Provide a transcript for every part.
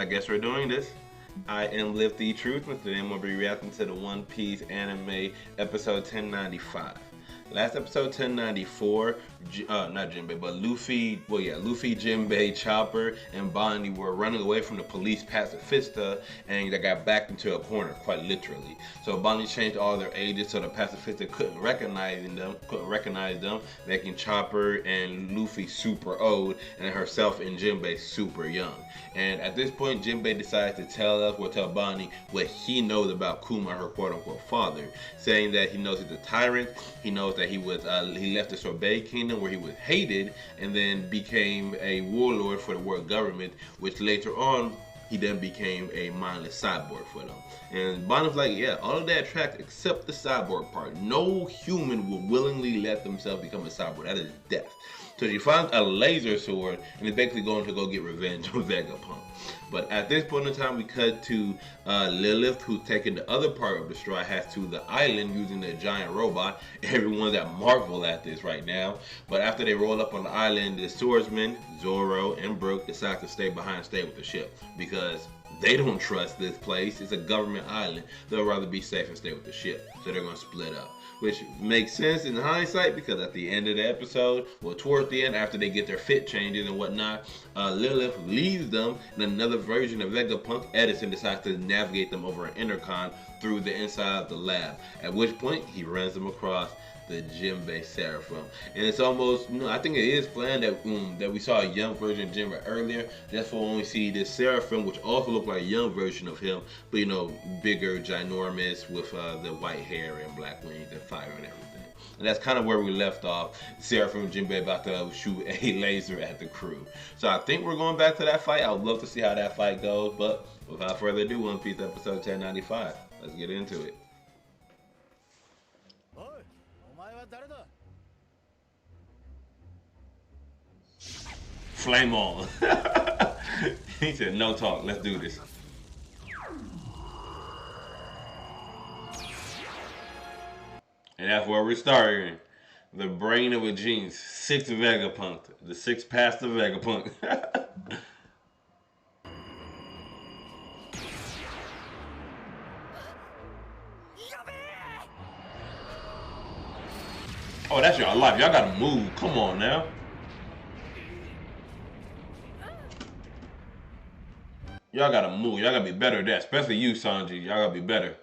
I guess we're doing this. I am Live the Truth, and today I'm going to be reacting to the One Piece anime episode 1095. Last episode 1094, not Jimbe, but Luffy, Luffy, Jimbe, Chopper, and Bonnie were running away from the police pacifista, and they got backed into a corner, quite literally. So Bonnie changed all their ages so the pacifista couldn't recognize them, making Chopper and Luffy super old, and herself and Jimbe super young. And at this point, Jimbe decides to tell Bonnie what he knows about Kuma, her quote-unquote father, saying that he knows he's a tyrant. He knows that he left the Sorbet Kingdom where he was hated, and then became a warlord for the world government, which later on he then became a mindless cyborg for them. And Bonnie's like, yeah, all of that tracks except the cyborg part. No human will willingly let themselves become a cyborg. That is death. So she finds a laser sword and is basically going to go get revenge on Vegapunk. But at this point in time, we cut to Lilith, who's taking the other part of the Straw Hats to the island using the giant robot. Everyone's at marvel at this right now. But after they roll up on the island, the swordsman, Zoro, and Brook decide to stay behind and stay with the ship because they don't trust this place. It's a government island. They'll rather be safe and stay with the ship. So they're going to split up, which makes sense in hindsight because at the end of the episode, well, towards the end, after they get their fit changes and whatnot, Lilith leaves them, and another version of Vegapunk, Edison, decides to navigate them over an intercom through the inside of the lab, at which point he runs them across the Jimbe Seraphim. And it's almost, I think it is planned that we saw a young version of Jimbe earlier. That's why when we see this Seraphim, which also looks like a young version of him, but bigger, ginormous, with the white hair and black wings and fire and everything. And that's kind of where we left off. Seraphim and Jimbe about to shoot a laser at the crew. So I think we're going back to that fight. I would love to see how that fight goes, but without further ado, One Piece episode 1095. Let's get into it. Flame on. He said, no talk, let's do this. And that's where we're starting. The brain of a genius. 6 Vegapunk. The 6th past of Vegapunk. Oh, that's y'all life. Y'all gotta move. Come on now. Y'all gotta move. Y'all gotta be better at that. Especially you, Sanji. Y'all gotta be better.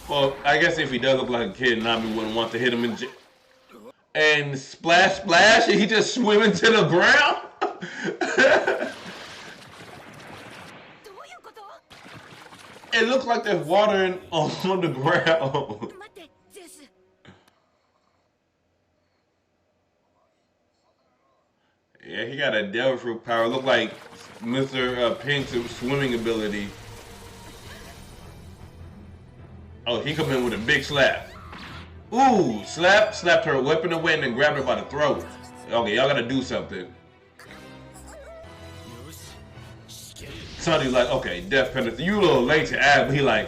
Well, I guess if he does look like a kid, Nami wouldn't want to hit him in and splash, splash, and he just swimming to the ground? It looks like there's water on the ground. Yeah, he got a devil fruit power. Look like Mr. Pink's swimming ability. Oh, he come in with a big slap. Ooh, slapped her weapon away and then grabbed her by the throat. Okay, y'all gotta do something. Sonny's like, okay, death penalty. You a little late to add, but he like,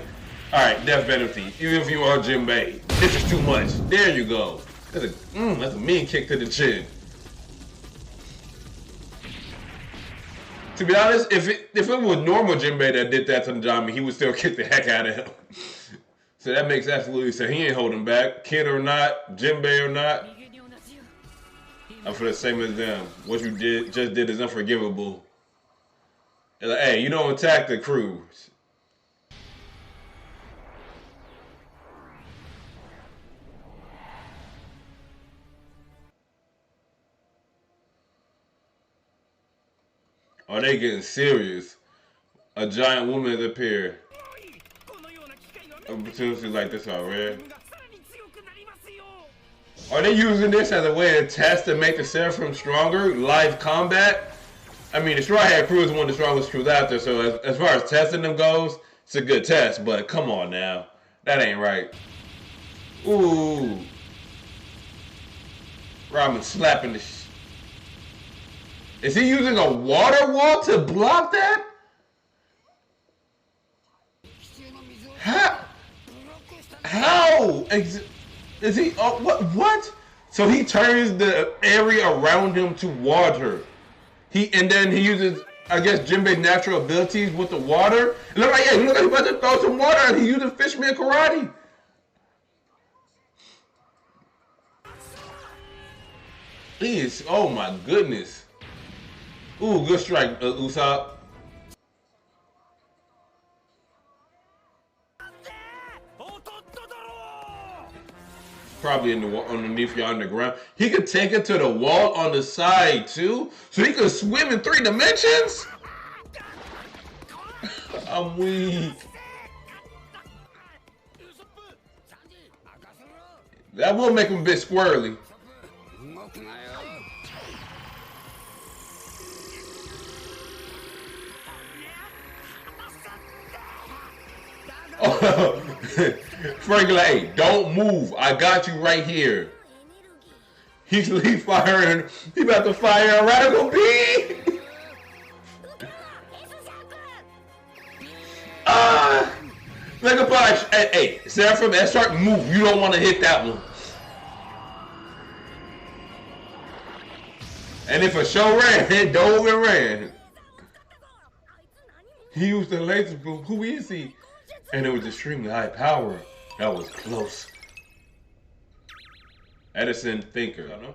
all right, death penalty. Even if you are Jimbe, this is too much. There you go. That's a mean kick to the chin. To be honest, if it was normal Jimbe that did that to Najami, he would still kick the heck out of him. So that makes absolutely sense. He ain't holding back. Kid or not, Jimbe or not, I'm for the same as them. What you just did is unforgivable. Like, hey, you don't attack the crew. Are they getting serious? A giant woman has appeared. Opportunities like this are rare. Are they using this as a way to test and make the Seraphim stronger? Live combat? I mean, the Straw Hat crew is one of the strongest crews out there, so as far as testing them goes, it's a good test, but come on now. That ain't right. Ooh. Robin slapping the Is he using a water wall to block that? How? How? Is he? Oh, what? So he turns the area around him to water. And then he uses, I guess, Jimbe's natural abilities with the water. It look like, yeah, he look like he's about to throw some water and he using Fishman karate. He is, oh my goodness. Ooh, good strike, Usopp. Probably underneath you underground. He could take it to the wall on the side too, so he could swim in 3 dimensions. I'm weak. That will make him a bit squirrely. Oh, Frank, like, hey, don't move. I got you right here. He's firing. He about to fire a radical beam. Vegapunk, hey, Seraphim, start move. You don't want to hit that one. And if a show ran, dove and ran. He used the laser boom. Who is he? And it was extremely high power. That was close. Edison Thinker, I don't know.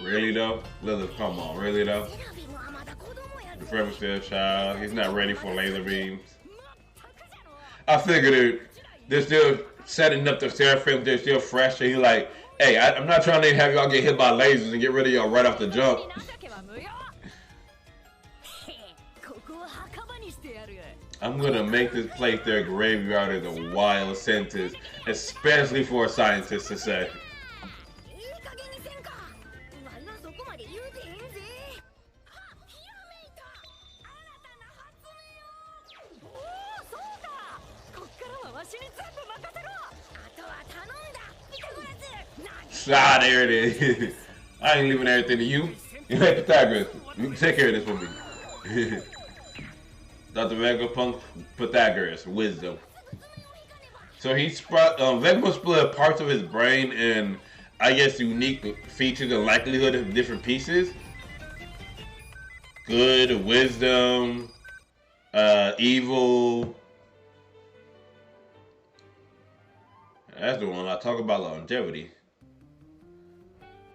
Really though? Lilith, come on, really though? The forever still a child. He's not ready for laser beams. I figured they're still setting up the Seraphim. They're still fresh. So he's like, hey, I'm not trying to have y'all get hit by lasers and get rid of y'all right off the jump. I'm gonna make this place their graveyard is a wild sentence, especially for a scientist to say. Ah, there it is. I ain't leaving everything to you. You make Pythagoras. You can take care of this for me. Dr. Vegapunk, Pythagoras, wisdom. So he Vegapunk split parts of his brain and I guess unique features and likelihood of different pieces. Good, wisdom, evil. That's the one I talk about longevity.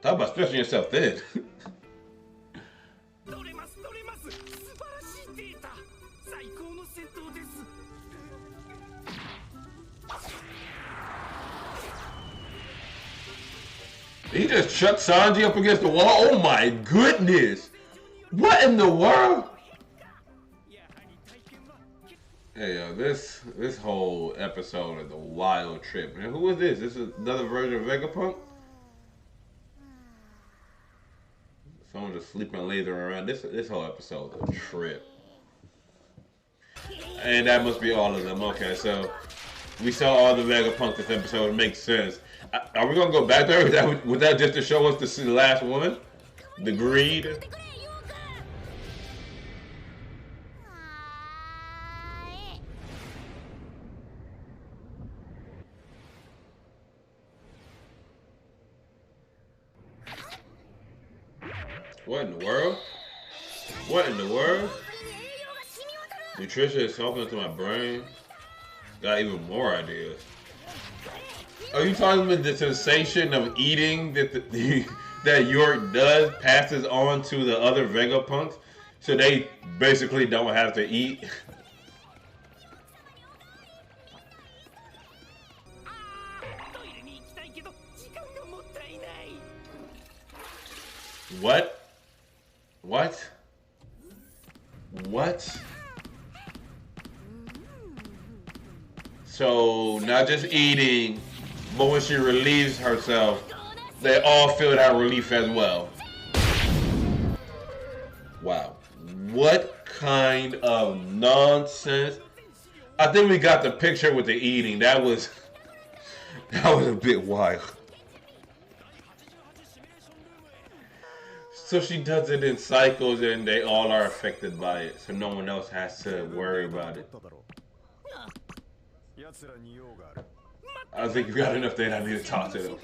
Talk about stretching yourself thin. He just chucked Sanji up against the wall. Oh my goodness! What in the world? Hey yo, this whole episode is a wild trip, man. Who is this? This is another version of Vegapunk? Someone just sleeping laser around. This whole episode is a trip. And that must be all of them. Okay, so we saw all the Vegapunk this episode. It makes sense. Are we gonna go back there? Was that just to show us the last woman? The greed? What in the world? What in the world? Nutrition is talking to my brain. Got even more ideas. Are you talking about the sensation of eating that that York does passes on to the other Vegapunks, so they basically don't have to eat? What? What? What? So, not just eating, but when she relieves herself, they all feel that relief as well. Wow. What kind of nonsense? I think we got the picture with the eating. That was a bit wild. So she does it in cycles and they all are affected by it. So no one else has to worry about it. I think you got enough data. I need to talk to them.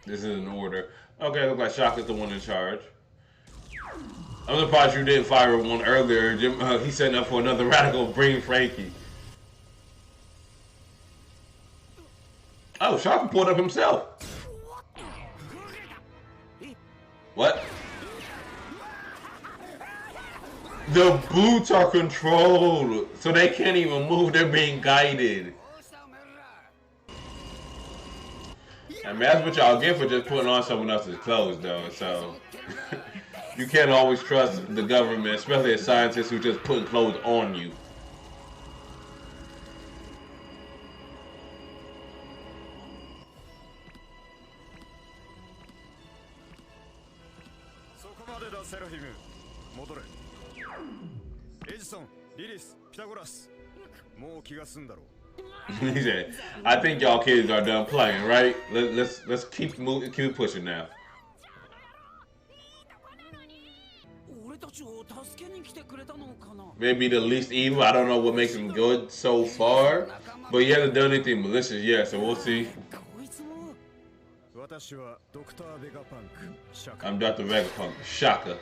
This is an order. Okay, looks like Shaka's the one in charge. I'm surprised you didn't fire one earlier. He's setting up for another radical. Bring Frankie. Oh, Shaka pulled up himself. What? The boots are controlled, so they can't even move. They're being guided. I mean, that's what y'all get for just putting on someone else's clothes, though. So you can't always trust the government, especially a scientist who just putting clothes on you. Seraphim, modore. Edison, Lilith, Pythagoras. He said, "I think y'all kids are done playing, right? Let's keep moving, keep pushing now." Maybe the least evil. I don't know what makes him good so far, but he hasn't done anything malicious yet, so we'll see. I'm Dr. Vegapunk. Shaka.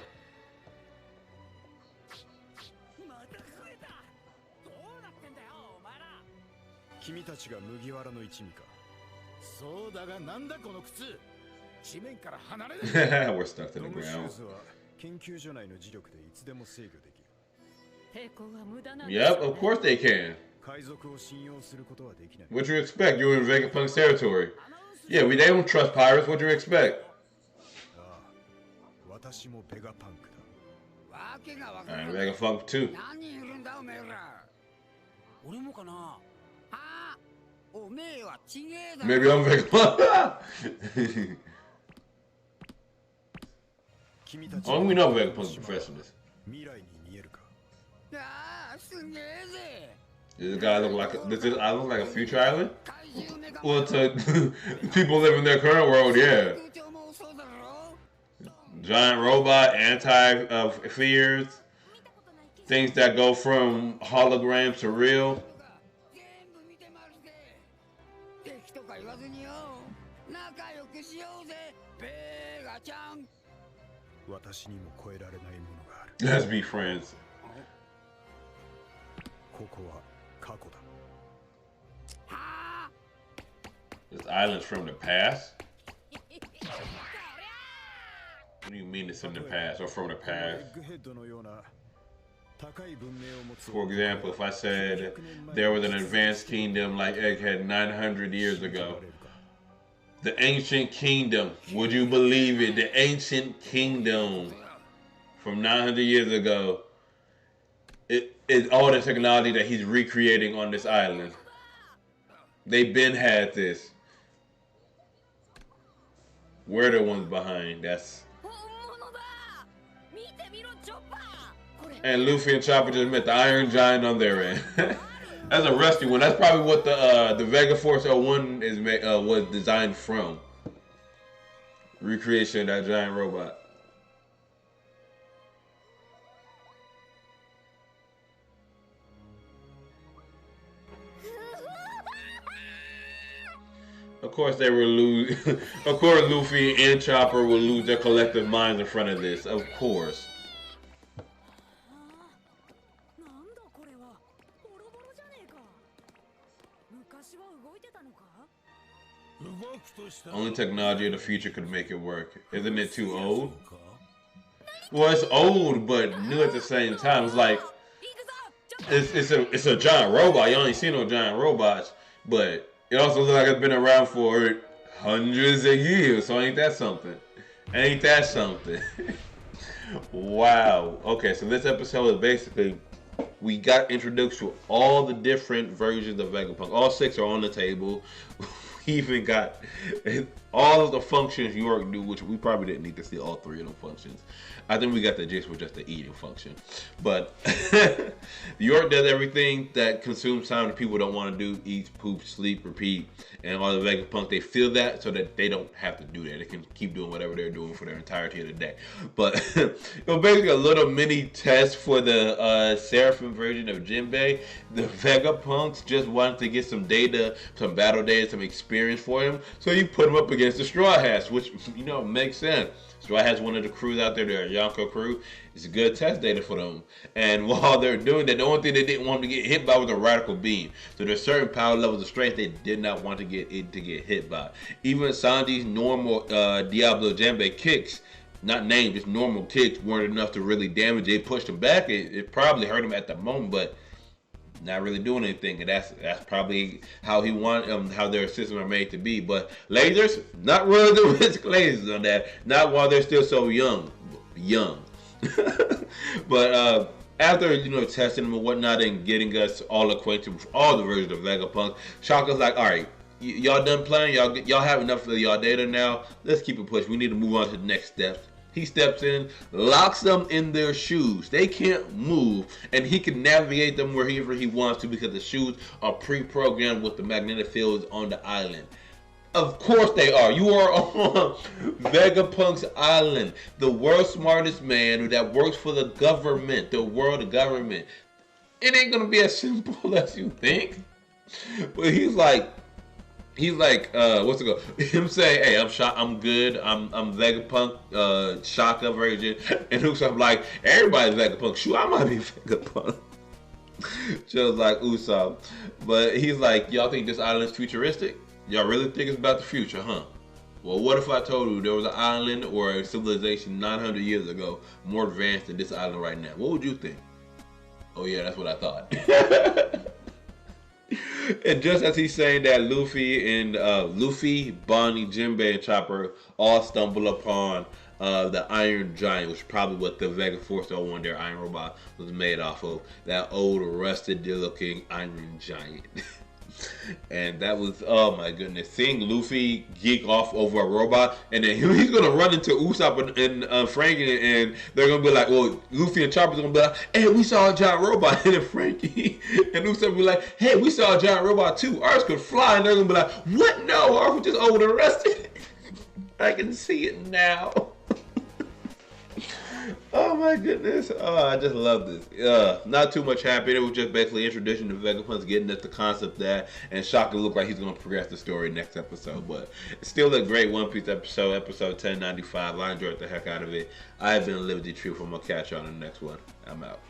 We're stuck to the ground. Yep, of course they can. What you expect? You're in Vegapunk's territory. Yeah, they don't trust pirates. What do you expect? I'm Vegapunk too. Maybe I'm Vegapunk. Oh, we know Vegapunk's a professional. Does this guy look like I look like a future island? Well, to people living in their current world, yeah. Giant robot, anti-fears, things that go from holograms to real. Let's be friends. This island's from the past? What do you mean it's in the past or from the past? For example, if I said there was an advanced kingdom like Egghand 900 years ago, the ancient kingdom, would you believe it? The ancient kingdom from 900 years ago, it is all the technology that he's recreating on this island. They've been had this. We're the ones behind. That's. And Luffy and Chopper just met the Iron Giant on their end. That's a rusty one. That's probably what the Vega Force 01 is was designed from. Recreation of that giant robot. Of course they will lose. Of course Luffy and Chopper will lose their collective minds in front of this. Of course. Only technology of the future could make it work. Isn't it too old? Well, it's old, but new at the same time. It's like it's a giant robot. You only see no giant robots, but it also looks like it's been around for hundreds of years. So ain't that something? Ain't that something? Wow. Okay, so this episode is basically we got introduced to all the different versions of Vegapunk. All 6 are on the table. We even got all of the functions York do, which we probably didn't need to see all 3 of them functions. I think we got the gist with just the eating function. But York does everything that consumes time that people don't want to do: eat, poop, sleep, repeat. And all the Vegapunk, they feel that so that they don't have to do that. They can keep doing whatever they're doing for their entirety of the day. But it was basically a little mini test for the Seraphim version of Jimbe. The Vegapunks just wanted to get some data, some battle data, some experience for him. So you put him up against the Straw Hats, which, you know, makes sense. Straw Hats, one of the crews out there, their Yonko crew. It's good test data for them. And while they're doing that, the only thing they didn't want to get hit by was a radical beam. So there's certain power levels of strength they did not want to get hit by. Even Sanji's normal Diablo Jimbe kicks, not named, just normal kicks, weren't enough to really damage. They pushed him back. It probably hurt him at the moment, but not really doing anything, and that's probably how he want how their systems are made to be. But lasers, not willing to risk lasers on that. Not while they're still so young. But after, you know, testing them and whatnot and getting us all acquainted with all the versions of Vegapunk, Shaka's like, all right, y'all done playing? Y'all have enough of y'all data now? Let's keep it pushed. We need to move on to the next steps. He steps in, locks them in their shoes. They can't move, and he can navigate them wherever he wants to because the shoes are pre-programmed with the magnetic fields on the island. Of course they are. You are on Vegapunk's island, the world's smartest man that works for the government, the world government. It ain't gonna be as simple as you think. But he's like, what's it called? Him saying, "Hey, I'm good. I'm Vegapunk, Shaka version," and Usopp like, "Everybody's Vegapunk. Shoot, I might be Vegapunk." Just like Usopp, but he's like, "Y'all think this island's futuristic? Y'all really think it's about the future, huh? Well, what if I told you there was an island or a civilization 900 years ago more advanced than this island right now? What would you think?" Oh yeah, that's what I thought. And just as he's saying that, Luffy, Bonnie, Jimbe, and Chopper all stumble upon the Iron Giant, which is probably what the Vega Force 01, their Iron Robot, was made off of. That old, rusted-looking Iron Giant. And that was, oh my goodness, seeing Luffy geek off over a robot, and then he's gonna run into Usopp and Frankie, and they're gonna be like, well, Luffy and Chopper's gonna be like, "Hey, we saw a giant robot," and then Frankie and Usopp will be like, "Hey, we saw a giant robot too. Ours could fly," and they're gonna be like, "What? No, ours was just over the rusted." I can see it now. Oh my goodness. Oh, I just love this. Not too much happened. It was just basically introduction to Vegapunk, getting us the concept that, and Shaka looked like he's going to progress the story next episode. But it's still a great One Piece episode 1095. I enjoyed the heck out of it. I have been Liberty Truth. I'm going to catch you on the next one. I'm out.